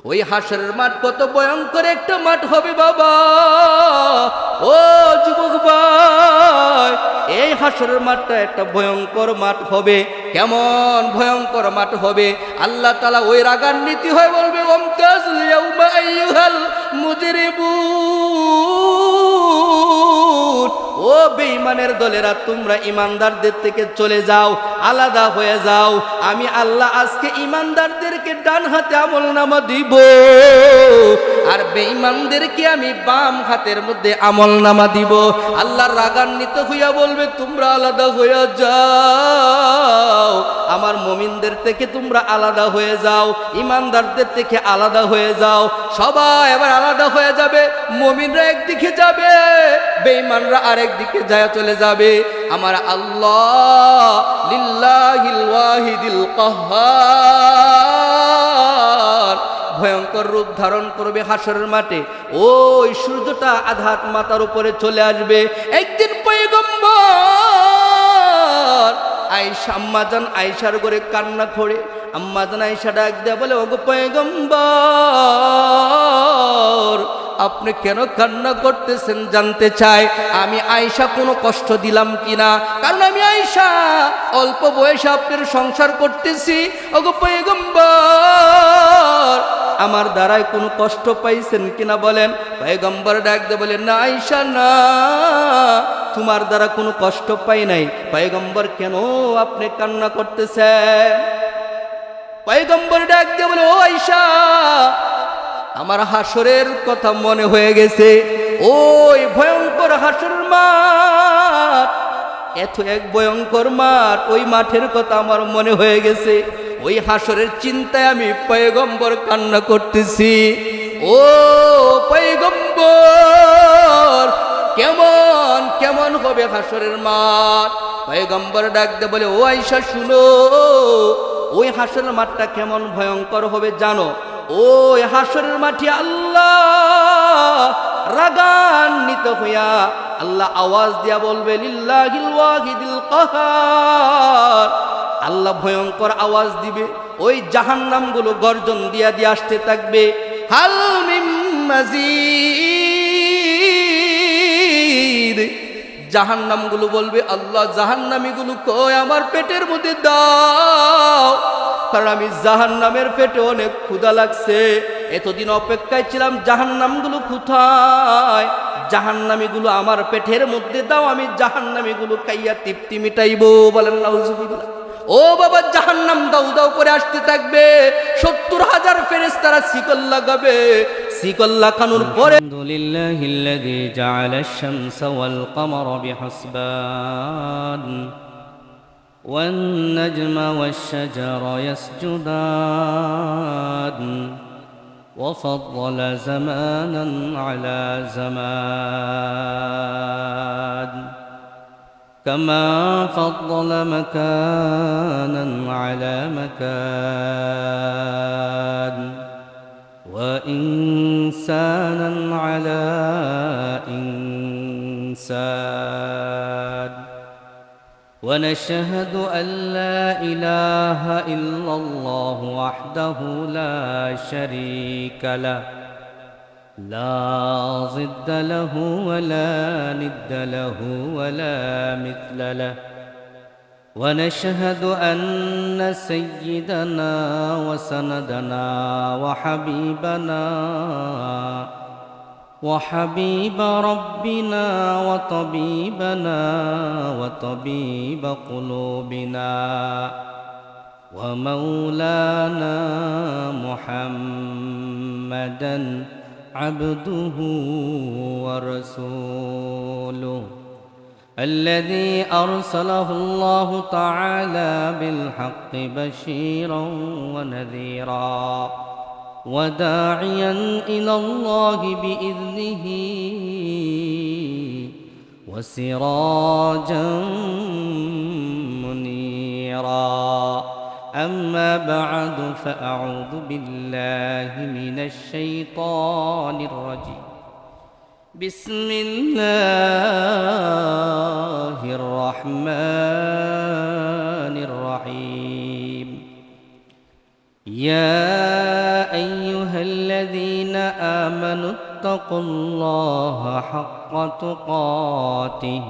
ওই হাসরের মাঠ কত ভয়ঙ্কর একটা মাঠ হবে বাবা। ও যুবক ভাই, এই হাসরের মাঠটা একটা ভয়ঙ্কর মাঠ হবে। কেমন ভয়ঙ্কর মাঠ হবে? আল্লাহ তাআলা ওই রাগান্বিত হয়ে বলবে, ওমতাজুল ইয়াউমা আইয়ুহাল মুজরিমুন, ও বেঈমানের দলেরা, তোমরা ইমানদারদের থেকে চলে যাও, আলাদা হয়ে যাও। আমি আল্লাহ আজকে ইমানদারদেরকে ডান হাতে আমলনামা দিব, আর বেঈমানদেরকে আমি বাম হাতের মধ্যে আমলনামা দিব। আল্লাহ রাগান্বিত হইয়া বলবে, তোমরা আলাদা হয়ে যাও, আমার মুমিনদের থেকে তোমরা আলাদা হয়ে যাও, ইমানদারদের থেকে আলাদা হয়ে যাও। সবাই এবার আলাদা হয়ে যাবে। মুমিনরা একদিকে যাবে, বেঈমানরা আরেক দিকে যায় চলে যাবে। আমার আল্লাহ লিল্লাহিল ওয়াহিদিল কাহ্হার ভয়ঙ্কর রূপ ধারণ করবে হাসরের মাঠে। ওই সূর্যটা আধাত মাথার উপরে চলে আসবে। একদিন পয়গম্বর আয়েশা, আম্মাজান আয়েশার ঘরে কান্না করে, আম্মাজান আয়েশা ডাক দেয়া বলে, ওগো পয়গম্বর, আপনি কেন কান্না করতেছেন জানতে চাই? আমি আয়েশা কোনো কষ্ট দিলাম কিনা? কারণ আমি আয়েশা অল্প বয়সে আপনার সংসার করতেছি। ওগো পয়গম্বর, আমার দ্বারায় কোনো কষ্ট পাইছেন কিনা বলেন। পয়গম্বর ডাক দিয়ে বলেন, না আয়েশা না, তোমার দ্বারা কোনো কষ্ট পাই নাই। পয়গম্বর, কেন আপনি কান্না করতেছেন? পয়গম্বর ডাক দিয়ে বলে, ও আয়েশা, আমার হাসরের কথা মনে হয়ে গেছে। ওই ভয়ঙ্কর হাসরের মাঠ, এত এক ভয়ঙ্কর মাঠ, ওই মাঠের কথা আমার মনে হয়ে গেছে। ওই হাসরের চিন্তায় আমি পয়গম্বর কান্না করতেছি। ও পয়গম্বর, কেমন কেমন হবে হাসরের মাঠ? পয়গম্বর ডাক দে বলে, ও আয়েশা শুনো, ওই হাসরের মাঠটা কেমন ভয়ঙ্কর হবে জানো? ওই হাসরের মাঠে আল্লাহ রাগান্বিত হইয়া আল্লাহ আওয়াজ দিয়া বলবে, লিল্লাহিল ওয়াহিদিল কাহ্হার। আল্লাহ ভয়ঙ্কর আওয়াজ দিবে, ওই জাহান্নামগুলো গর্জন দিয়া দিয়ে আসতে থাকবে, হাল মিন মাজিদ। জাহান্নামগুলো বলবে, আল্লাহ জাহান্নামীগুলো কই, আমার পেটের মধ্যে দাও, কারণ আমি জাহান্নামের পেটে অনেক ক্ষুধা লাগছে, এতদিন অপেক্ষায় ছিলাম, জাহান্নামগুলো কোথায়? জাহান্নামীগুলো আমার পেটের মধ্যে দাও, আমি জাহান্নামীগুলো খাইয়া তৃপ্তি মিটাইবো। বলেন নাউজুবিল্লাহ। ও বাবা, জাহান্নাম দাউ দাউ করে আসতে থাকবে, ৭০,০০০ ফেরেশতারা শিকল লাগাবে। শিকল লাগানোর পরে আলহামদুলিল্লাহিল্লাযী জাআলাশ শামসা ওয়াল কমারা বিহিসবান والنجم والشجر يسجدان وفضل زمانا على زمان كما فضل مكانا على مكان وإنسانا على إنسان ونشهد أن لا إله إلا الله وحده لا شريك له لا ضد له ولا ند له ولا مثل له ونشهد أن سيدنا وسندنا وحبيب ربنا وطبيبنا وطبيب قلوبنا ومولانا محمدا عبده ورسوله الذي أرسله الله تعالى بالحق بشيرا ونذيرا وداعيا إلى الله بإذنه وسراجا منيرا أما بعد فأعوذ بالله من الشيطان الرجيم بسم الله الرحمن الرحيم يا أيها الذين آمنوا اتقوا الله حق تقاته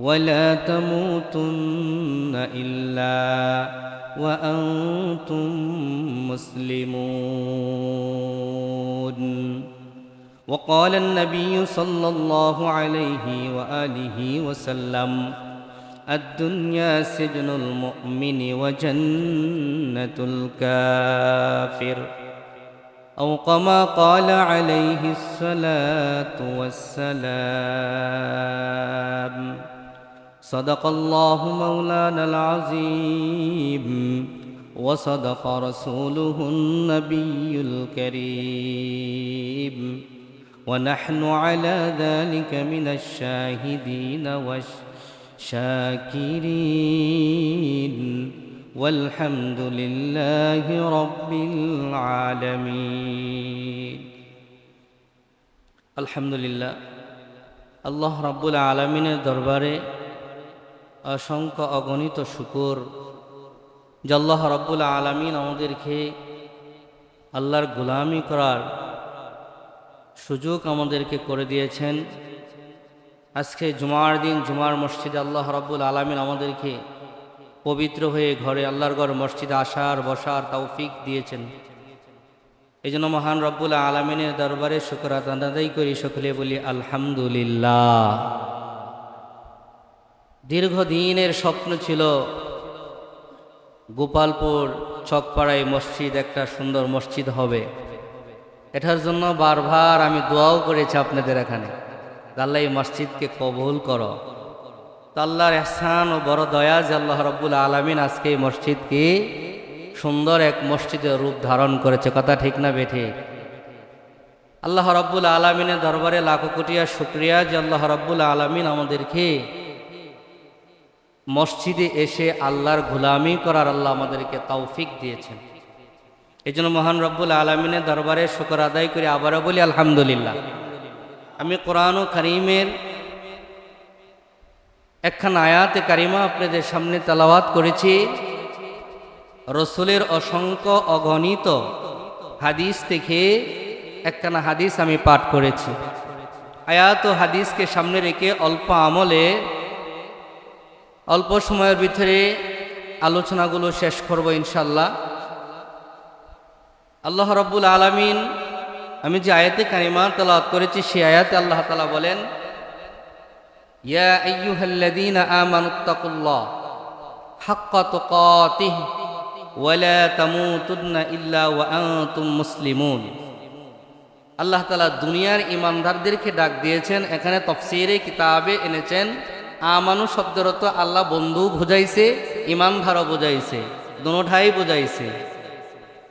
ولا تموتن إلا وأنتم مسلمون وقال النبي صلى الله عليه وآله وسلم الدنيا سجن المؤمن وجنة الكافر أو كما قال عليه الصلاة والسلام صدق الله مولانا العظيم وصدق رسوله النبي الكريم ونحن على ذلك من الشاهدين والشاكرين والحمد لله رب العالمين الحمد لله আল্লাহ রাব্বুল আলামিনের দরবারে অসংখ্য অগণিত শুকর যে আল্লাহ রাব্বুল আলামিন আমাদেরকে আল্লাহর গোলামি করার সুযোগ আমাদেরকে করে দিয়েছেন। আজকে জুমার দিন জুমার মসজিদে আল্লাহ রাব্বুল আলামিন আমাদেরকে পবিত্র হয়ে ঘরে আল্লাহর ঘর মসজিদে আসার বসার তৌফিক দিয়েছেন। এই জন্য মহান রব্বুল আলামিনের দরবারে শুকর আদায় করি, সকলে বলি আলহামদুলিল্লাহ। দীর্ঘদিনের স্বপ্ন ছিল গোপালপুর চকপাড়ায় মসজিদ, একটা সুন্দর মসজিদ হবে। এটার জন্য বারবার আমি দোয়াও করেছি আপনাদের এখানে, আল্লাহ এই মসজিদকে কবুল করো। তো আল্লাহর ইহসান ও বড় দয়া যে আল্লাহ রাব্বুল আলামিন আজকে এই মসজিদকে সুন্দর এক মসজিদের রূপ ধারণ করেছে। কথা ঠিক না বেঠে? আল্লাহ রাব্বুল আলামিনের দরবারে লাখো কোটিয়া শুকরিয়া যে আল্লাহ রাব্বুল আলামিন আমাদেরকে মসজিদে এসে আল্লাহর গোলামি করার আল্লাহ আমাদেরকে তৌফিক দিয়েছেন। এই জন্য মহান রব্বুল আলামিনের দরবারে শুকর আদায় করে আবারও বলি আলহামদুলিল্লাহ। আমি কোরআন ও কারীমের একখান আয়াতে কারিমা আপনাদের সামনে তেলাওয়াত করেছি। রসুলের অসংখ্য অগণিত হাদিস থেকে একখানা হাদিস আমি পাঠ করেছি। আয়াত ও হাদিসকে সামনে রেখে অল্প আমলে অল্প সময়ের ভিতরে আলোচনাগুলো শেষ করব ইনশাল্লাহ। আল্লাহ রাব্বুল আলামিন, আমি যে আয়াতে কারিমা তেলাওয়াত করেছি সেই আয়াতে আল্লাহ তাআলা বলেন, ইয়া আইয়ুহাল্লাযীনা আমানুত্তাকুল্লাহ হাক্কা তুকাতিহি ওয়া লা তামুতুন্না ইল্লা ওয়া আনতুম মুসলিমুন। আল্লাহ তাআলা দুনিয়ার ঈমানদারদেরকে ডাক দিয়েছেন। এখানে তাফসীরে কিতাবে এনেছেন আমানু শব্দের অর্থ আল্লাহ বন্ধু বুঝাইছে, ঈমানদারও বুঝাইছে, দুটোটাই বুঝাইছে।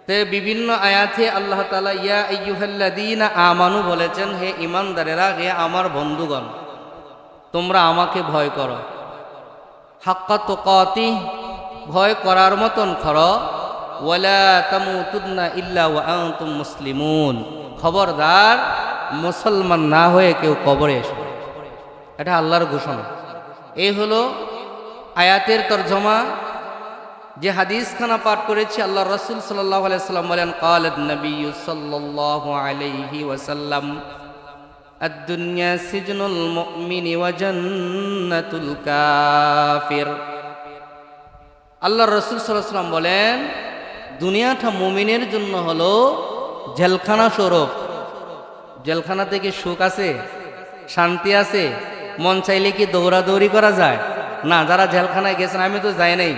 তে বিভিন্ন আয়াতে আল্লাহ তাআলা ইয়া আইয়ুহাল্লাযীনা আমানু বলেছেন, হে ঈমানদারেরা, হে আমার বন্ধুগণ, তোমরা আমাকে ভয় করো। হাক্কা তুকাতিহি, ভয় করার মতন করো। ওয়ালা তামুতুন্না ইল্লা ওয়া আনতুম মুসলিমুন, খবরদার মুসলমান না হয়ে কেউ কবরে এসো। এটা আল্লাহর ঘোষণা। এই হলো আয়াতের তরজমা। যে হাদিসখানা পাঠ করেছি, আল্লাহ রাসূল সাল্লাল্লাহু আলাইহি ওয়াসাল্লাম বলেন, ক্বালান নবী সাল্লাল্লাহু আলাইহি ওয়াসাল্লাম আদ-দুনিয়া সিজনুল মুমিনি ওয়া জান্নাতুল কাফির। আল্লাহ রাসূল সাল্লাল্লাহু আলাইহি ওয়াসাল্লাম বলেন, দুনিয়াটা মুমিনের জন্য হলো জেলখানা স্বরূপ। জেলখানা থেকে সুখ আছে, শান্তি আছে, মন চাইলে কি দৌড়াদৌড়ি করা যায়? না। যারা জেলখানায় গেছেন, আমি তো যাই নাই,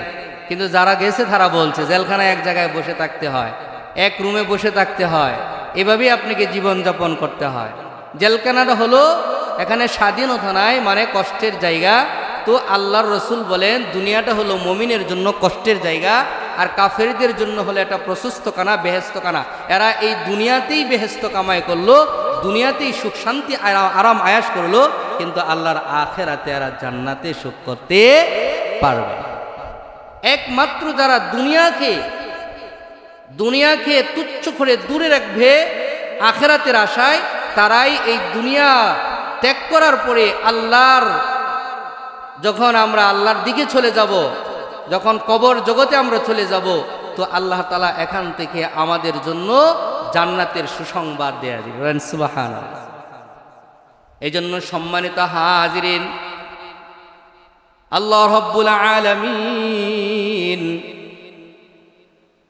কিন্তু যারা গেছে তারা বলছে জেলখানায় এক জায়গায় বসে থাকতে হয়, এক রুমে বসে থাকতে হয়, এভাবেই আপনাকে জীবনযাপন করতে হয়। জেলখানাটা হলো এখানে স্বাধীনতা নাই, মানে কষ্টের জায়গা। তো আল্লাহর রসুল বলেন দুনিয়াটা হলো মুমিনের জন্য কষ্টের জায়গা, আর কাফেরদের জন্য হলো এটা প্রশস্তখানা, বেহেশতখানা। এরা এই দুনিয়াতেই বেহেশত কামাই করলো, দুনিয়াতেই সুখ শান্তি আরাম আয়াস করলো, কিন্তু আল্লাহর আখিরাতে এরা জান্নাতে সুখ করতে পারবে। একমাত্র যারা দুনিয়াকে তুচ্ছ করে দূরে রাখবে আখিরাতের আশায়, তারাই এই দুনিয়া ত্যাগ করার পরে আল্লাহর, যখন আমরা আল্লাহর দিকে চলে যাব, যখন কবর জগতে আমরা চলে যাব, তো আল্লাহ তাআলা এখান থেকে আমাদের জন্য জান্নাতের সুসংবাদ দেয়া দিবে। বলেন সুবহানাল্লাহ। এই জন্য সম্মানিত হাজিরিন, আল্লাহ রাব্বুল আলামিন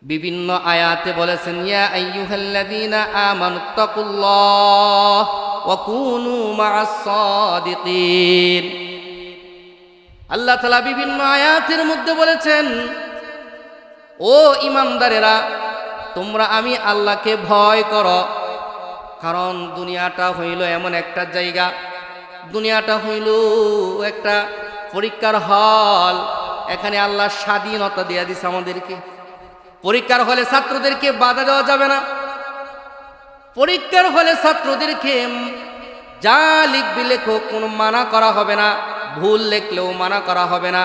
বিভিন্ন আয়াতে বলেছেন, ইয়া আইয়ুহাল্লাযীনা আমানুত্তাকুল্লাহ ওয়া কুনু মা'আস সাদিকিন। আল্লাহ তাআলা বিভিন্ন আয়াতের মধ্যে বলেছেন, ও ঈমানদারেরা, তোমরা আমি আল্লাহকে ভয় করো। কারণ দুনিয়াটা হইল এমন একটা জায়গা, দুনিয়াটা হইল একটা পরীক্ষার হল। এখানে আল্লাহ স্বাধীনতা দিয়ে দিছে আমাদেরকে। পরীক্ষার হলে ছাত্রদেরকে বাধা দেওয়া যাবে না। পরীক্ষার হলে ছাত্রদেরকে যা লিখবি লেখো, কোনো মানা করা হবে না। ভুল লেখলেও মানা করা হবে না,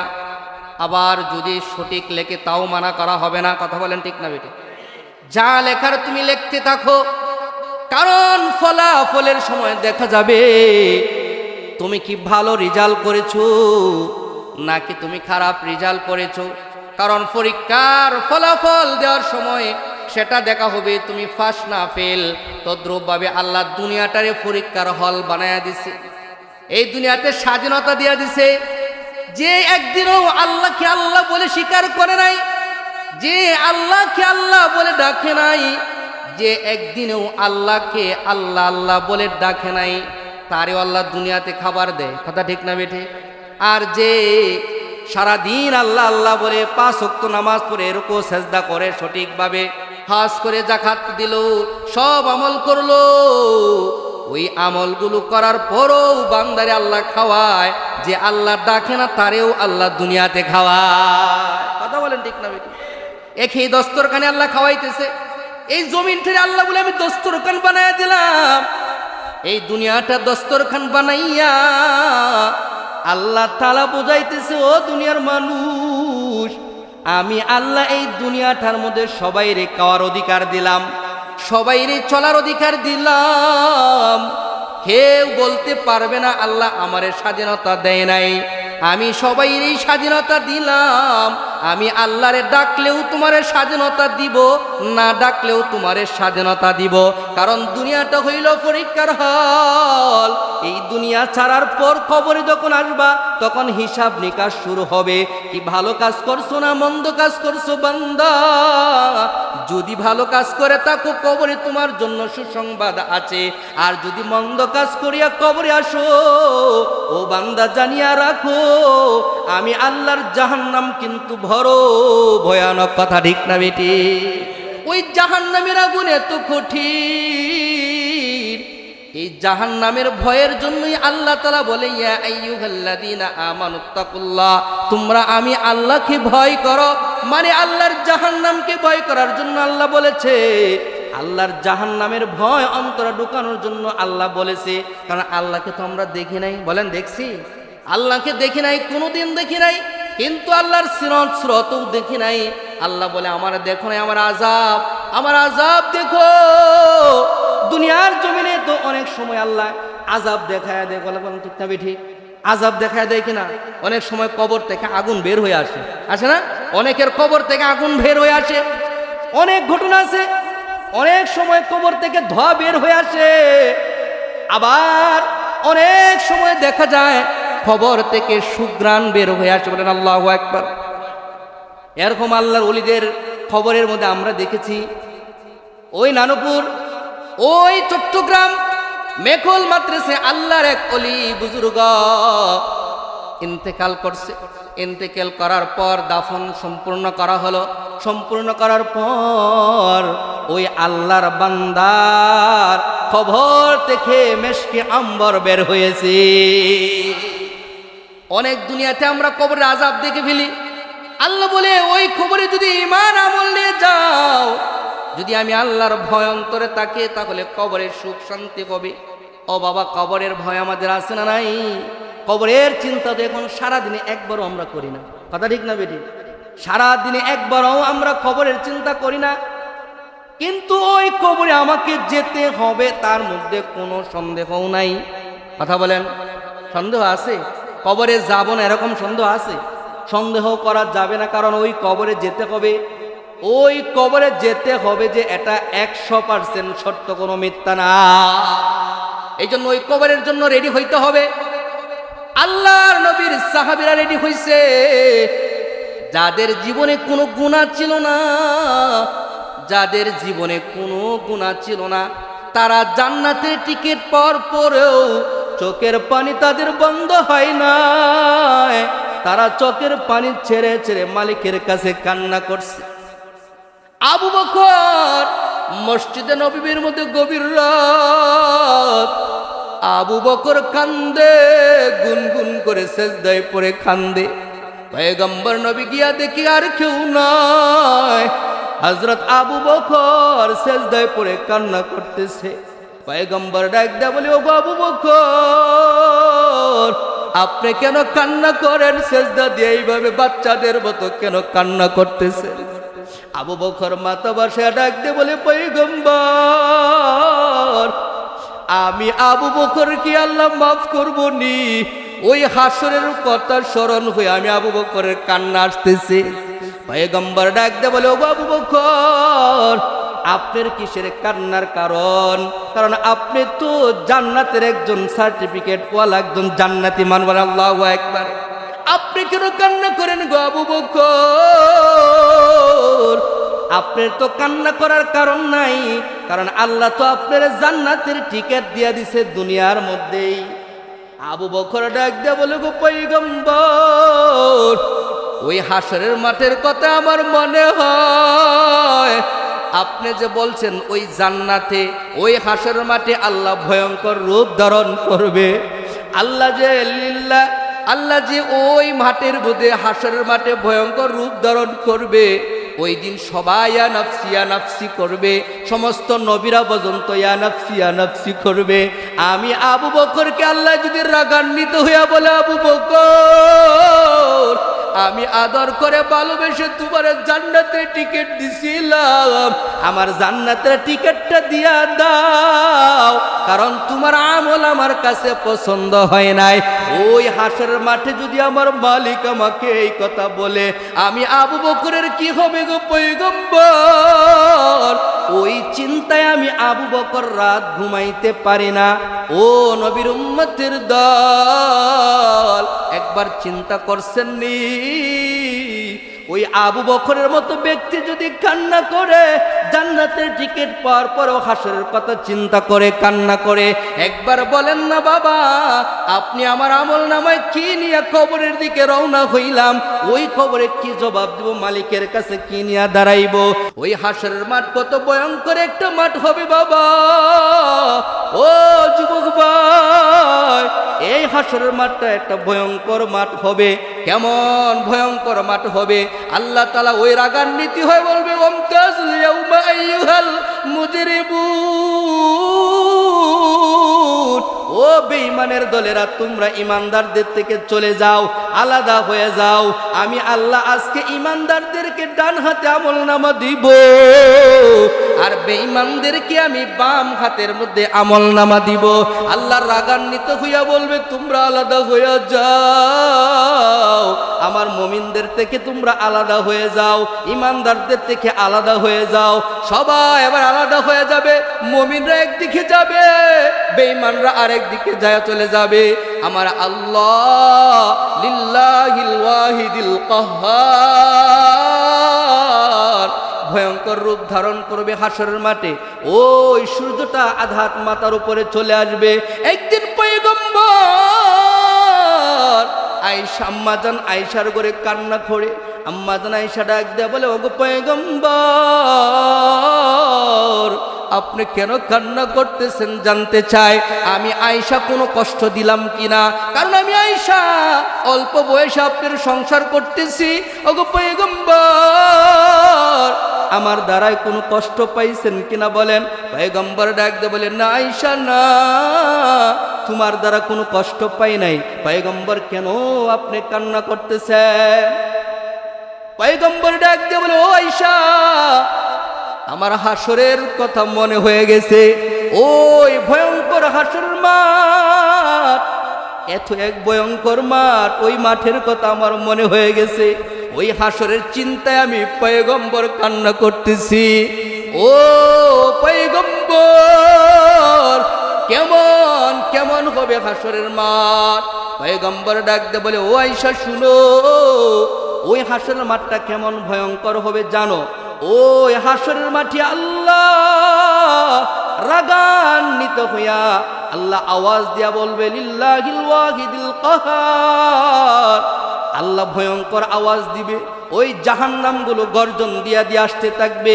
আবার যদি সঠিক লেখে তাও মানা করা হবে না। কথা বলেন ঠিক না বেটি? যা লেখার তুমি লিখতে থাকো, কারণ ফলাফলের সময় দেখা যাবে তুমি কি ভালো রেজাল্ট করেছো নাকি তুমি খারাপ রেজাল্ট করেছো। কারণ পরীক্ষার ফলাফল দেওয়ার সময় সেটা দেখা হবে তুমি পাস না ফেল। তদ্রূপভাবে আল্লাহ দুনিয়াটারে পরীক্ষার হল বানায়া দিছে। এই দুনিয়াতে স্বাধীনতা দিয়া দিছে। যে একদিনও আল্লাহকে আল্লাহ বলে স্বীকার করে নাই, যে আল্লাহকে আল্লাহ বলে ডাকে নাই, যে একদিনেও আল্লাহকে আল্লাহ আল্লাহ বলে ডাকে নাই, তারও আল্লাহ দুনিয়াতে খাবার দেয়। কথা ঠিক না বেঠে? আর যে সারাদিন আল্লাহ আল্লাহ বলে 5 ওয়াক্ত নামাজ পড়ে রুকু সেজদা করে সঠিকভাবে, হজ করে যাকাত দিল, সব আমল করলো, ওই আমলগুলো করার পরও বান্দারে আল্লাহ খাওয়ায়, যে আল্লাহ ডাকে না তারেও আল্লাহ দুনিয়াতে খাওয়ায়। কথা বলেন ঠিক না বেটি? একই দস্তরখানে আল্লাহ খাওয়াইতেছে। এই জমিন থেকে আল্লাহ বলে আমি দস্তরখান বানাইয়া দিলাম। এই দুনিয়াটা দস্তরখান বানাইয়া আল্লাহ তাআলা বুঝাইতেছে, ও দুনিয়ার মানুষ, আমি আল্লাহ এই দুনিয়াটার মধ্যে সবাইরে খাওয়ার অধিকার দিলাম, সবাইরে চলার অধিকার দিলাম। কেউ বলতে পারবে না আল্লাহ আমারে স্বাধীনতা দেয় নাই। আমি সবাইরই স্বাধীনতা দিলাম। আমি আল্লাহরে ডাকলেও তোমারে স্বাধীনতা দিব, না ডাকলেও তোমারে স্বাধীনতা দিব। কারণ দুনিয়াটা হইল পরীক্ষার হল। এই দুনিয়া ছাড়ার পর কবরে যখন আসবা তখন হিসাব নিকাশ শুরু হবে। কি ভালো কাজ করছো না মন্দ কাজ করছো বান্দা। যদি ভালো কাজ করে থাকো কবরে তোমার জন্য সুসংবাদ আছে, আর যদি মন্দ কাজ করিয়া কবরে আসো, ও বান্দা জানিয়া রাখো আমি আল্লাহর জাহান্নাম কিন্তু বড় ভয়ানক। কথা ঠিক না বেটি? ওই জাহান্নামের আগুন এত কঠিন। এই জাহান্নামের ভয়ের জন্যই আল্লাহ তাআলা বলে, ইয়া আইয়ুহাল্লাযীনা আমানুত্তাকুল্লাহ, তোমরা আমি আল্লাহকে ভয় করো। মানে আল্লাহর জাহান্নামকে ভয় করার জন্য আল্লাহ বলেছে। আল্লাহর জাহান্নামের ভয় অন্তরে ঢুকানোর জন্য আল্লাহ বলেছে। কারণ আল্লাহকে তো আমরা দেখি নাই। বলেন দেখছি? আল্লাহকে দেখি নাই, কোনোদিন দেখি নাই, কিন্তু আল্লাহর সিরাত সুরতও দেখি নাই। আল্লাহ বলে আমার দেখো নাই, আমার আযাব, আমার আযাব দেখো। দুনিয়ার জমিনে তো অনেক সময় আল্লাহ আযাব দেখায় দেয়। বলেন ঠিক না বেঠি? আযাব দেখায় দেয় কিনা? অনেক সময় কবর থেকে আগুন বের হয়ে আসে, আসে না? অনেকের কবর থেকে আগুন বের হয়ে আসে। অনেক ঘটনা আছে। অনেক সময় কবর থেকে ধোঁয়া বের হয়ে আসে। আবার অনেক সময় দেখা যায় কবর থেকে সুঘ্রাণ বের হয়ে আসে। বলেন আল্লাহু আকবার। এরকম আল্লাহর ওলিদের খবরের মধ্যে আমরা দেখেছি, ওই নানুপুর, ওই চট্টগ্রাম মেকল মাদ্রাসে আল্লাহর এক ওলি বুজুর্গ ইন্তেকাল করছে। ইন্তেকাল করার পর দাফন সম্পূর্ণ করা হলো। সম্পূর্ণ করার পর ওই আল্লাহর বান্দার কবর থেকে মেশকে আম্বর বের হয়েছে। অনেক দুনিয়াতে আমরা কবরের আযাব দেখে ফেলি। আল্লাহ বলে ওই কবরে যদি ঈমান আমল নিয়ে যাও, যদি আমি আল্লাহর ভয় অন্তরে থাকে, তাহলে কবরের সুখ শান্তি পাবে। ও বাবা, কবরের ভয় আমাদের আছে না নাই? কবরের চিন্তা তো এখন সারাদিনে একবারও আমরা করি না। কথা ঠিক না বেটি? সারাদিনে একবারও আমরা কবরের চিন্তা করি না। কিন্তু ওই কবরে আমাকে যেতে হবে, তার মধ্যে কোনো সন্দেহও নাই। কথা বলেন, সন্দেহ আছে? কবরে যাব না এরকম সন্দেহ আছে? সন্দেহ করা যাবে না, কারণ ওই কবরে যেতে হবে। ওই কবরে যেতে হবে যে এটা 100% সত্য, কোনো মিথ্যা না। এই জন্য ওই কবরের জন্য রেডি হইতে হবে। আল্লাহর নবীর সাহাবীরা রেডি হইছে। যাদের জীবনে কোনো গুনাহ ছিল না, যাদের জীবনে কোনো গুনাহ ছিল না, তারা জান্নাতের টিকিট পাওয়ার পরেও চোখের পানি তাদের বন্ধ হয় না। তারা চোখের পানি ছেড়ে ছেড়ে মালিকের কাছে কান্না করছে। আবু বকর মসজিদে নববীর মধ্যে গভীর রাত, আবু বকর কান্দে, গুনগুন করে সেজদায় পড়ে কান্দে। পয়গম্বর নবী গিয়া দেখি আর কেউ নাই, হযরত আবু বকর সেজদায় পড়ে কান্না করতেছে। পয়গম্বর ডাক দেয়া বলে, ও আবু বকর, আপনি কেন কান্না করেন? সেজদা দিয়ে এইভাবে বাচ্চাদের মতো কেন কান্না করতেছেন? আবু বকর মাথা বসে ডাক দিয়ে বলে, পয়গম্বর, আমি আবু বকর কি আল্লাহ মাফ করবো নি? ওই হাসরের কথা স্মরণ হয়ে আমি আবু বকরের কান্না আসতেছে। পয়গম্বর ডাক দিয়ে বলে, ও আবু বকর, আপনার কিসের কান্নার কারণ? কারণ আপনি তো জান্নাতের একজন সার্টিফিকেট ওয়ালা একজন জান্নাতি মানুষ। আল্লাহু আকবার। আপনি কেন কান্না করেন গো আবু বকর? আপনার তো কান্না করার কারণ নাই, কারণ আল্লাহ তো আপনার জান্নাতের টিকিট দিয়া দিছে দুনিয়ার মধ্যেই। আবু বকর ডাক দিয়া বলে, গো পয়গম্বর, ওই হাসরের মাঠের কথা আমার মনে হয়। আপনি যে বলছেন ওই জান্নাতে ওই হাসরের মাঠে আল্লাহ ভয়ঙ্কর রূপ ধারণ করবে, আল্লাহ যে ওই মাঠের মধ্যে হাসরের মাঠে ভয়ঙ্কর রূপ ধারণ করবে, ওই দিন সবাই ইয়া নাফসি করবে, সমস্ত নবীরা পর্যন্ত ইয়া নাফসি করবে। আমি আবু বকরকে আল্লাহ যদি রাগান্বিত হইয়া বলে, আবু বকর, আমি আদর করে ভালোবেসে তোমার জান্নাতের টিকিট দিছিলাম, আমার জান্নাতের টিকিটটা দিয়া দাও, কারণ তোমার আমল আমার কাছে পছন্দ হয় নাই। ওই হাসরের মাঠে যদি আমার মালিক আমাকে এই কথা বলে, আমি আবু বকরের কি হবে গো পয়গম্বর? ওই চিন্তায় আমি আবু বকর রাত ঘুমাইতে পারি না। ও নবীর উম্মতের দল, একবার চিন্তা করছেন নি? ওই আবু বকরের মতো ব্যক্তি যদি কান্না করে, জান্নাতের টিকিট পাওয়ার পরেও হাসরের কথা চিন্তা করে কান্না করে, একবার বলেন না বাবা, আপনি আমার আমল নামায় কি নিয়ে কবরের দিকে রওনা হইলাম? ওই কবরে কি জবাব দেব? মালিকের কাছে কি নিয়ে দাঁড়াইব? ওই হাসরের মাঠ কত ভয়ঙ্কর একটা মাঠ হবে বাবা। ও যুবক ভাই, এই হাসরের মাঠটা একটা ভয়ঙ্কর মাঠ হবে। কেমন ভয়ঙ্কর মাঠ হবে? আল্লাহ তাআলা ওই রাগান্বিত হয়ে বলবে, ওমতাজুল ইয়াউমা আইয়ুহাল মুজরিমুন, ও বেঈমানের দলেরা, তোমরা ইমানদারদের থেকে চলে যাও, আলাদা হয়ে যাও। আমি আল্লাহ আজকে ইমানদারদেরকে ডান হাতে আমলনামা দিব, আর বেঈমানদেরকে আমি বাম হাতের মধ্যে আমলনামা দিব। আল্লাহ রাগান্বিত হইয়া বলবে, তোমরা আলাদা হয়ে যাও, আমার মুমিনদের থেকে তোমরা আলাদা হয়ে যাও, ইমানদারদের থেকে আলাদা হয়ে যাও। সবাই এবার আলাদা হয়ে যাবে। মুমিনরা একদিকে যাবে, বেঈমানরা আরেক দিকে যায় চলে যাবে। আমার আল্লাহ লিল্লাহিল ওয়াহিদিল কাহ্হার ভয়ঙ্কর রূপ ধারণ করবে হাসরের মাঠে। ওই সূর্যটা আধাত মাথার উপরে চলে আসবে। একদিন পয়গম্বর আয়েশা, আম্মাজান আয়েশার ঘরে কান্না করে, আম্মাজান আয়েশা ডাক দেয়া বলে, ওগো পয়গম্বর, আপনি কেন কান্না করতেছেন জানতে চাই? আমি আয়েশা কোনো কষ্ট দিলাম কিনা? কারণ আমি আয়েশা অল্প বয়সে আপনার সংসার করতেছি। ওগো পয়গম্বর, আমার দ্বারায় কোনো কষ্ট পাইছেন কিনা বলেন? পয়গম্বর ডাক দিয়ে বলেন, না আয়েশা না, তোমার দ্বারা কোনো কষ্ট পাই নাই। পয়গম্বর, কেন আপনি কান্না করতেছেন? পয়গম্বর ডাক দিয়ে বলে, ও আয়েশা, আমার হাসরের কথা মনে হয়ে গেছে। ওই ভয়ঙ্কর হাসরের মাঠ, এত এক ভয়ঙ্কর মাঠ, ওই মাঠের কথা আমার মনে হয়ে গেছে। ওই হাসরের চিন্তায় আমি পয়গম্বর কান্না করতেছি। ও পয়গম্বর, কেমন কেমন হবে হাসরের মাঠ? পয়গম্বর ডাক দে বলে, ও আয়েশা শুনো, ওই হাসরের মাঠটা কেমন ভয়ঙ্কর হবে জানো? ওই হাসরের মাঠে আল্লাহ রাগান্বিত হইয়া আল্লাহ আওয়াজ দিয়া বলবে, লিল্লাহিল ওয়াহিদিল কাহার। আল্লাহ ভয়ঙ্কর আওয়াজ দিবে, ওই জাহান্নামগুলো গর্জন দিয়া দিয়ে আসতে থাকবে,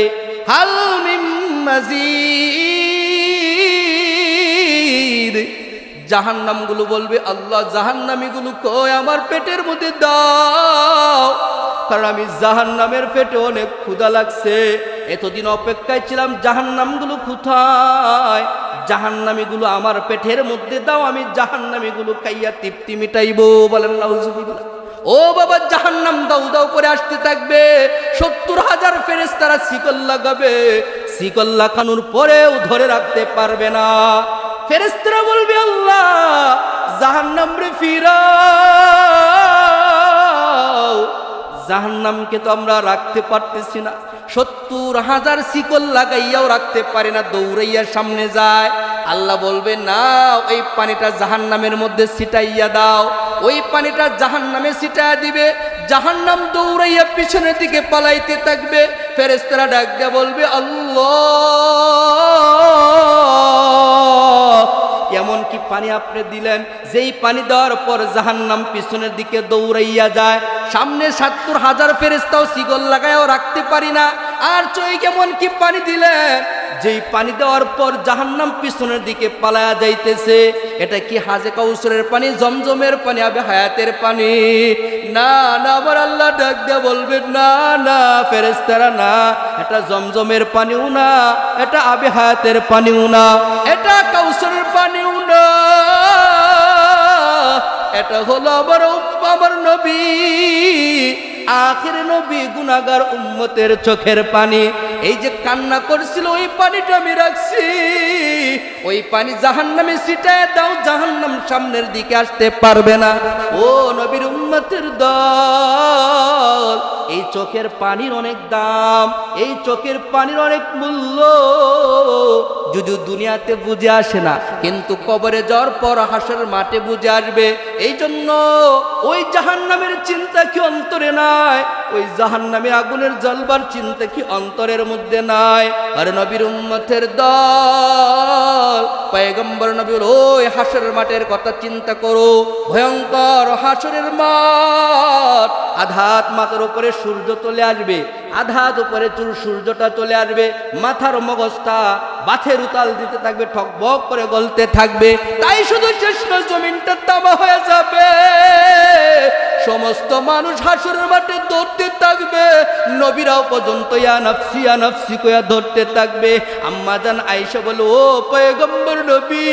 হাল মিন মাজিদ। জাহান্নামগুলো বলবে, আল্লাহ জাহান্নামীগুলো কই, আমার পেটের মধ্যে দাও, কারণ আমি জাহান্নামের পেটে অনেক ক্ষুধা লাগছে, এতদিন অপেক্ষায় ছিলাম জাহান্নামগুলো কোথায়, জাহান্নামীগুলো আমার পেটের মধ্যে দাও, আমি জাহান্নামীগুলো খাইয়া তৃপ্তি মিটাইবো। বলেন নাউজুবিল্লাহ। ও বাবা, জাহান্নাম দাউ দাউ করে আসতে থাকবে, 70,000 ফেরেশতারা শিকল লাগাবে, শিকল লাগানোর পরেও ধরে রাখতে পারবে না। ফেরেশতারা বলবে, আল্লাহ জাহান্নাম রে ফিরাও, জাহান্নামকে তো আমরা রাখতে পারতেছি না, 70,000 শিকল লাগাইয়াও রাখতে পারে না, দৌড়াইয়া সামনে যায়। আল্লাহ বলবে, না ওই পানিটা জাহান্নামের মধ্যে ছিটাইয়া দাও। ওই পানিটা জাহান্নামে ছিটাইয়া দিবে, জাহান্নাম দৌড়াইয়া পিছনের দিকে পালাইতে থাকবে। ফেরেশতারা ডাক দিয়া বলবে, আল্লাহ এমন কি পানি আপনি দিলেন, যেই পানি দেওয়ার পর জাহান্নাম পিছনের দিকে দৌড়াইয়া যায়, সামনে 70,000 ফেরেশতাও শিকল লাগায়ও রাখতে পারি না। আর চই কেমন কি পানি দিলেন, যেই পানি দেওয়ার পর জাহান্নাম পিছনের দিকে পালায়া যাইতেছে। এটা কি হাজে কাউসারের পানি, জমজমের পানি, আবে হায়াতের পানি? না না, আমার আল্লাহ ডাক দিয়ে বলবে, না না ফেরেশতারা, না এটা জমজমের পানিও না, এটা আবে হায়াতের পানিও না, এটা কাউসারের পানিও না, এটা হলো আমার নবী, আখির নবী গুনাহগার উম্মতের চোখের পানি। এই যে কান্না করছিল, ওই পানিটা আমি রাখছি, ওই পানি জাহান্নামে ছিটায় দাও, জাহান্নাম সামনের দিকে আসতে পারবে না। ও নবীর উম্মতের দল, এই চোখের পানির অনেক দাম, এই চোখের পানির অনেক মূল্য, যদি দুনিয়াতে বুঝে আসে না, কিন্তু কবরে যাওয়ার পর হাসরের মাঠে বুঝে আসবে। এই জন্য ওই জাহান্নামের চিন্তা কি অন্তরে নাই, ওই জাহান্নামে আগুনের জ্বলবার চিন্তা কি অন্তরের মধ্যে নাই? আর নবীর উম্মতের দল, পয়গম্বর নবী বলে, ওই হাসরের মাঠের কথা চিন্তা করো, ভয়ঙ্কর হাসরের মাঠ। আধাত মাথার উপরে সূর্য চলে আসবে, আধাত উপরে সূর্যটা চলে আসবে, মাথার মগজটা বাথের উতাল দিতে থাকবে, ঠকবক করে গলতে থাকবে, তাই শুধু শেষ জমিনটা তামা হয়ে যাবে। সমস্ত মানুষ হাসরের মাঠে দৌড়তে থাকবে, নবীরাও পর্যন্ত ইয়া নাফসি ইয়া নাফসি কইয়া ধরতে থাকবে। আম্মা জান আয়েশা বলে, ও পয়গম্বর নবী,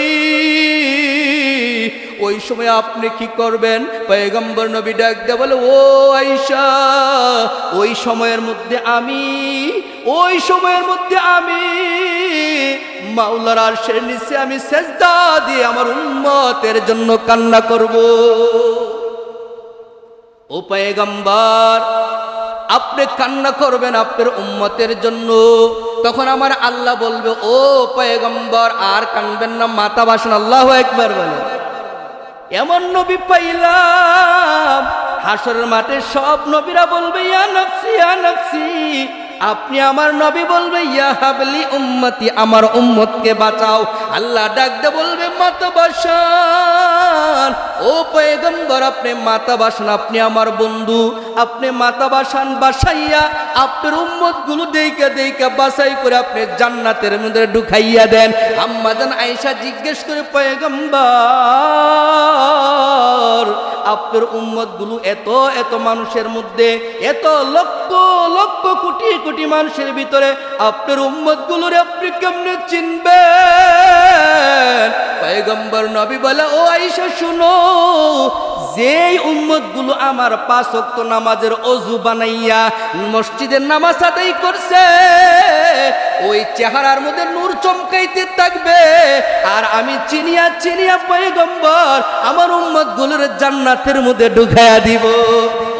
ওই সময় আপনি কি করবেন? পয়গম্বর নবী ডাক দিয়ে বলে, ও আয়েশা, ওই সময়ের মধ্যে আমি মাওলার আরশের নিচে আমি সেজদা দিয়ে আমার উম্মতের জন্য কান্না করব। ও পয়গম্বর, আপনি কান্না করবেন আপনার উম্মতের জন্য। তখন আমার আল্লাহ বলবে, ও পয়গম্বর আর কানবেন না, মাথা বাসন। আল্লাহু আকবার বলেন। এমন নবী পাইলাম, হাসরের মাঠে সব নবীরা বলবে, ইয়া নাফসি ইয়া নাফসি। আপনি আমার নবী বলবে, ইয়া হাবলি উম্মতি, আমার উম্মতকে বাঁচাও। আল্লাহ ডাক দিয়ে বলবে, মাথা বাসান। ও পয়গম্বর, আপনি মাথা বাসান, আপনি আমার বন্ধু, আপনি মাথা বাসান, বাসাইয়া আপনার উম্মতগুলো দেইকা দেইকা বাছাই করে আপনি জান্নাতের মধ্যে ঢুকাইয়া দেন। আম্মা জান আয়েশা জিজ্ঞেস করে, পয়গম্বর, আপনার উম্মতগুলো এত এত মানুষের মধ্যে, এত লক্ষ লক্ষ কোটি কোটি মানুষের ভিতরে আপনার উম্মতগুলোরে আপনি কেমনে চিনবেন? পয়গম্বর নবী বলে, ও আয়েশা শুনো, যেই উম্মতগুলো আমার 5 ওয়াক্ত নামাজের ওযু বানাইয়া মসজিদের নামাজ আদায় করছে, ওই চেহারার মধ্যে নূর চমকাইতে থাকবে, আর আমি চিনিয়া চিনিয়া পয়গম্বর আমার উম্মতগুলোর জান্নাতের মধ্যে ঢুকাইয়া দিব।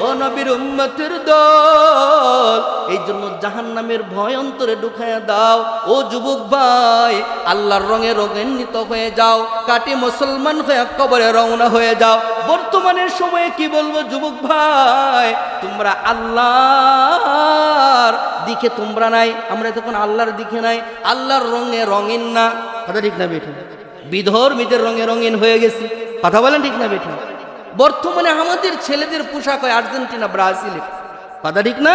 ও নবীর উম্মতের দল, এই জন্য জাহান্নামের ভয় অন্তরে ঢুকায়া দাও। ও যুবক ভাই, আল্লাহর রঙে রঙান্বিত হয়ে যাও, কাটি মুসলমান হয়ে কবরে রওনা হয়ে যাও। বর্তমানের সময়ে কি বলবো যুবক ভাই, তোমরা আল্লাহর দিকে তোমরা নাই, আমরা তখন আল্লাহর দিকে নাই, আল্লাহর রঙে রঙিন না। কথা ঠিক না বেঠিক? বিধর্মীদের রঙে রঙিন হয়ে গেছি। কথা বলেন ঠিক না বেঠিক? বর্তমানে আমাদের ছেলেদের পোশাক হয় আর্জেন্টিনা ব্রাজিলের। কথা ঠিক না?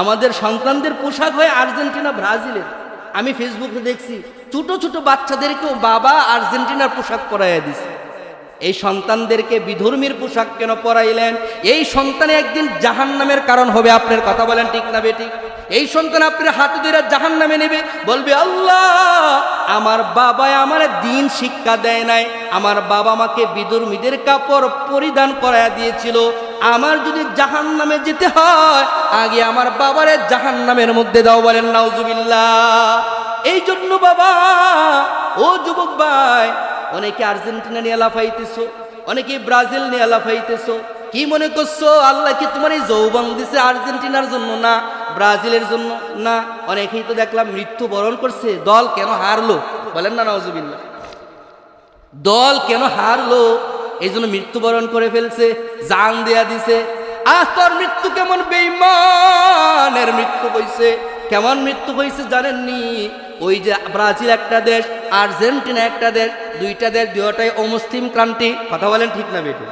আমাদের সন্তানদের পোশাক হয় আর্জেন্টিনা ব্রাজিলের। আমি ফেসবুকে দেখছি ছোট ছোট বাচ্চাদেরকেও বাবা আর্জেন্টিনার পোশাক পরাইয়া দিছে। এই সন্তানদেরকে বিধর্মীর পোশাক কেন পরাইলেন? এই সন্তানে একদিন জাহান্নামের কারণ হবে। আপনার কথা বলেন ঠিক না বেঠিক? এই সন্তান আপনার হাতে ধরে জাহান্নামে নেবে, বলবে আল্লাহ আমার বাবা আমার দিন শিক্ষা দেয় নাই, আমার বাবা আমাকে বিধর্মীদের কাপড় পরিধান করায়া দিয়েছিল, আমার যদি জাহান্নামে যেতে হয় আগে আমার বাবারে জাহান্নামের মধ্যে দাও। বলেন নাউজুবিল্লাহ। এই জন্য বাবা, ও যুবক ভাই, অনেকে আর্জেন্টিনা নিয়ে লাফাইতেছো, অনেকে ব্রাজিল নিয়ে লাফাইতেছো। কি মনে করছো আল্লাহ কি তোমার এই যৌবন দিছে আর্জেন্টিনার জন্য না ব্রাজিলের জন্য? না, অনেকেই তো দেখলাম মৃত্যুবরণ করছে। দল কেন হারলো? বলেন না নাউজুবিল্লাহ। দল কেন হারলো? এই জন্য মৃত্যুবরণ করে ফেলছে, জান দেয়া দিছে। তোর মৃত্যু কেমন বেঈমানের মৃত্যু হইছে। কেমন মৃত্যু হয়েছে জানেননি? ওই যে ব্রাজিল একটা দেশ, আর্জেন্টিনা একটা দেশ, দুইটা দেশ, দুইটাই অমুসলিম কান্ট্রি। কথা বলেন ঠিক না বেটি?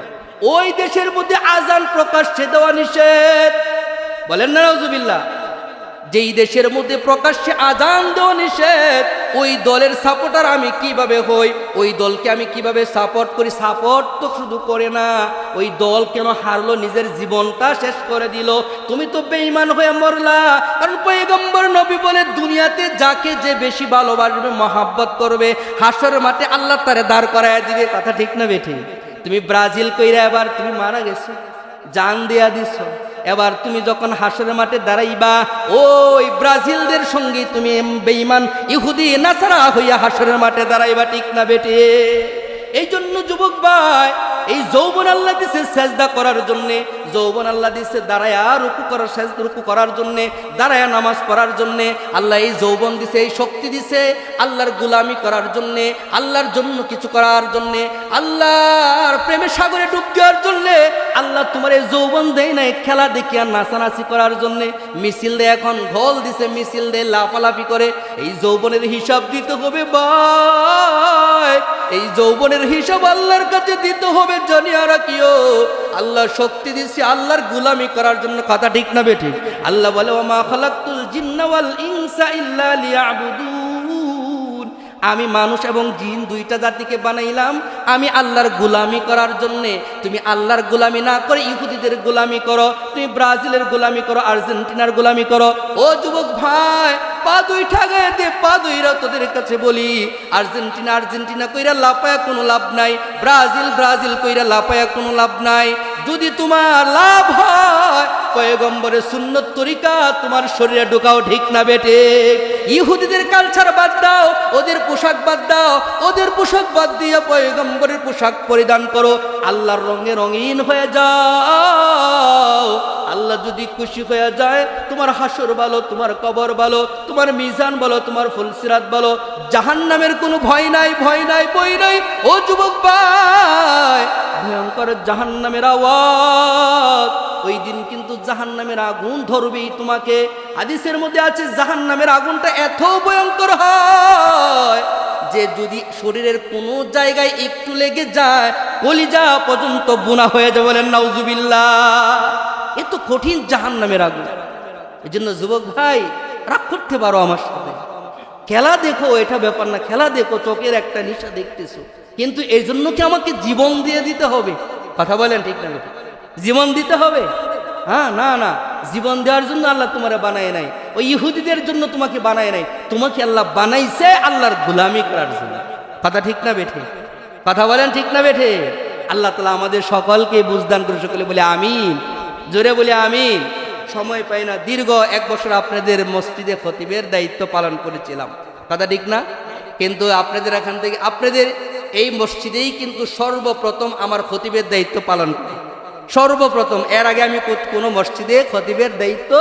ওই দেশের মধ্যে আজান প্রকাশ্যে দেওয়া নিষেধ। বলেন না নাউজুবিল্লাহ। যেই দেশের মধ্যে প্রকাশ্যে আজান দেওয়া নিষেধ, ওই দলের সাপোর্টার আমি কিভাবে হই? ওই দলকে আমি কিভাবে সাপোর্ট করি? সাপোর্ট তো শুধু করে না, ওই দল কেন হারলো? নিজের জীবনটা শেষ করে দিল। তুমি তো বেঈমান হয়ে মরলা। কারণ পয়গম্বর নবী বলে দুনিয়াতে যাকে যে বেশি ভালোবাসবে, মহাব্বত করবে, হাসর মাঠে আল্লাহ তারে দাঁড় করায় দিবে। কথা ঠিক না বেঠি? তুমি ব্রাজিল কইরা এবার তুমি মারা গেছো, জান দেয়া দিছ, এবার তুমি যখন হাসরের মাঠে দাঁড়াইবা ওই ব্রাজিলদের সঙ্গে তুমি বেঈমান ইহুদি নাসারা হইয়া হাসরের মাঠে দাঁড়াইবা। ঠিক না বেটে? এই জন্য যুবক ভাই, এই যৌবন আল্লাহ দিছে সেজদা করার জন্যে, যৌবন আল্লাহ দিছে দাঁড়ায়া রুকু করার, রুকু করার জন্যে, দাঁড়ায়া নামাজ পড়ার জন্যে। আল্লাহ এই যৌবন দিছে, এই শক্তি দিছে আল্লাহর গুলামি করার জন্যে, আল্লাহর জন্য কিছু করার জন্যে, আল্লাহর প্রেমে সাগরে ডুব দেওয়ার জন্যে। আল্লাহ তোমার এই যৌবন দেয় নাই খেলা দেখিয়া নাচানাচি করার জন্যে। মিছিল দেয়, এখন ঢোল দিছে, মিছিল দেয় লাফালাফি করে। এই যৌবনের হিসাব দিতে হবে ভাই, এই যৌবনের হিসাব আল্লাহর কাছে দিতে হবে। জানিয়া রাখিও আল্লাহ শক্তি দিচ্ছে আল্লাহর গুলামি করার জন্য। কথা ঠিক না বেঠিক? আল্লাহ বলে ওয়া মা খালাকতুল জিন্না ওয়াল ইনসা ইল্লা লিয়াবুদুন, আমি মানুষ এবং জিন দুইটা জাতিকে বানাইলাম আমি আল্লাহর গুলামি করার জন্যে। তুমি আল্লাহর গুলামি না করে ইহুদিদের গুলামি করো, তুমি ব্রাজিলের গুলামি করো, আর্জেন্টিনার গুলামি করো। ও যুবক ভাই, পা দুই ঠাগায় দে, পা দুইরা তোদের কাছে বলি, আর্জেন্টিনা আর্জেন্টিনা কইরা লাপায়া কোনো লাভ নাই, ব্রাজিল ব্রাজিল কইরা লাপায়া কোনো লাভ নাই। যদি তোমার লাভ হয় পয়গম্বরের সুন্নত তরিকা তোমার শরীরে ঢোকাও। ঠিক না বেটে? ইহুদিদের কালচার বাদ দাও, ওদের পোশাক বাদ দাও, ওদের পোশাক বাদ দিয়ে পয়গম্বরের পোশাক পরিধান করো, আল্লাহর রঙে রঙিন হয়ে যাও। আল্লাহ যদি খুশি হয়ে যায়, তোমার হাসর ভালো, তোমার কবর ভালো, তোমার মিজান ভালো, তোমার ফুলসিরাত ভালো, জাহান্নামের কোনো ভয় নাই, ভয় নাই, বই নাই। ও যুবক ভাই, ভয়ঙ্কর জাহান্নামের আওয়াজ, ওই দিন কিন্তু জাহান্নামের আগুন ধরবেই তোমাকে। হাদিসের মধ্যে আছে জাহান্নামের আগুনটা এত ভয়ঙ্কর হয় যে যদি শরীরের কোনো জায়গায় একটু লেগে যায় কলিজা পর্যন্ত বুনা হয়ে যাবে। বলেন নাউজুবিল্লাহ। এত কঠিন জাহান্নামের আগুন। এই জন্য যুবক ভাই, রাগ করতে পারো আমার সাথে, খেলা দেখো, এটা ব্যাপার না, খেলা দেখো, চোখের একটা নিশা দেখতেছো, কিন্তু এই জন্য কি আমাকে জীবন দিয়ে দিতে হবে? কথা বলেন ঠিক না? জীবন দিতে হবে? হ্যাঁ, না না, জীবন দেওয়ার জন্য আল্লাহ তোমারে বানায় নাই, ওই ইহুদিদের জন্য তোমাকে বানায় নাই। তোমাকে আল্লাহ বানাইছে আল্লাহর গোলামি করার জন্য। কথা ঠিক না বেঠে? কথা বলেন ঠিক না বেঠে? আল্লাহ তাআলা আমাদের সকলকে বুঝদান করে। সকলে বলে আমিন, জোরে বলে আমিন। সময় পাই না, দীর্ঘ 1 বছর আপনাদের মসজিদে খতিবের দায়িত্ব পালন করেছিলাম। কথা ঠিক না? কিন্তু আপনাদের এখান থেকে, আপনাদের এই মসজিদেই কিন্তু সর্বপ্রথম আমার খতিবের দায়িত্ব পালন করি। সর্বপ্রথম, এর আগে আমি কোনো মসজিদে খতিবের দায়িত্ব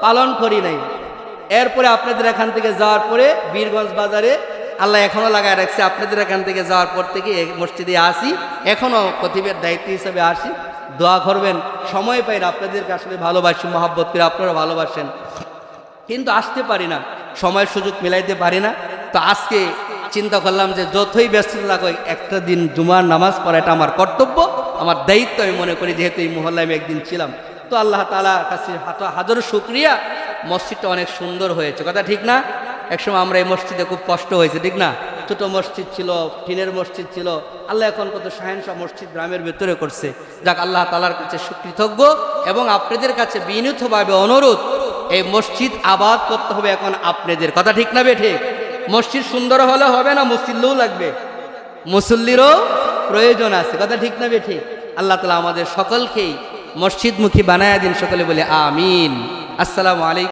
পালন করি নাই। এরপরে আপনাদের এখান থেকে যাওয়ার পরে বীরগঞ্জ বাজারে আল্লাহ এখনও লাগায় রাখছে, আপনাদের এখান থেকে যাওয়ার পর থেকে এই মসজিদে আসি, এখনও খতিবের দায়িত্ব হিসাবে আসি। দোয়া করবেন, সময় পাই না, আপনাদেরকে আসলে ভালোবাসি, মহাব্বত করে আপনারা ভালোবাসেন, কিন্তু আসতে পারি না, সময়ের সুযোগ মিলাইতে পারি না। তো আজকে চিন্তা করলাম যে যতই ব্যস্ত লাগুক, একটা দিন জুমার নামাজ পড়া এটা আমার কর্তব্য, আমার দায়িত্ব আমি মনে করি, যেহেতু এই মহল্লায় আমি একদিন ছিলাম। তো আল্লাহ তাআলার কাছে হাজারো শুকরিয়া, মসজিদটা অনেক সুন্দর হয়েছে, কথা ঠিক না? একসময় আমরা এই মসজিদে খুব কষ্ট হয়েছে, ঠিক না? ছোট মসজিদ ছিল, টিনের মসজিদ ছিল, আল্লাহ এখন কত শাহেনশাহ মসজিদ গ্রামের ভেতরে করছে। যাক, আল্লাহ তাআলার কাছে সুকৃতজ্ঞ এবং আপনাদের কাছে বিনীতভাবে অনুরোধ, এই মসজিদ আবাদ করতে হবে এখন আপনাদের, কথা ঠিক না বেঠে? মসজিদ সুন্দর হলে হবে না, মুসল্লিও লাগবে, মুসল্লিরও প্রয়োজন আছে, কথা ঠিক না বেঠে? আল্লাহ তাআলা আমাদের সকলকেই মসজিদমুখী বানায়া দিন, সকলে বলে আমিন। আসসালামু আলাইকুম।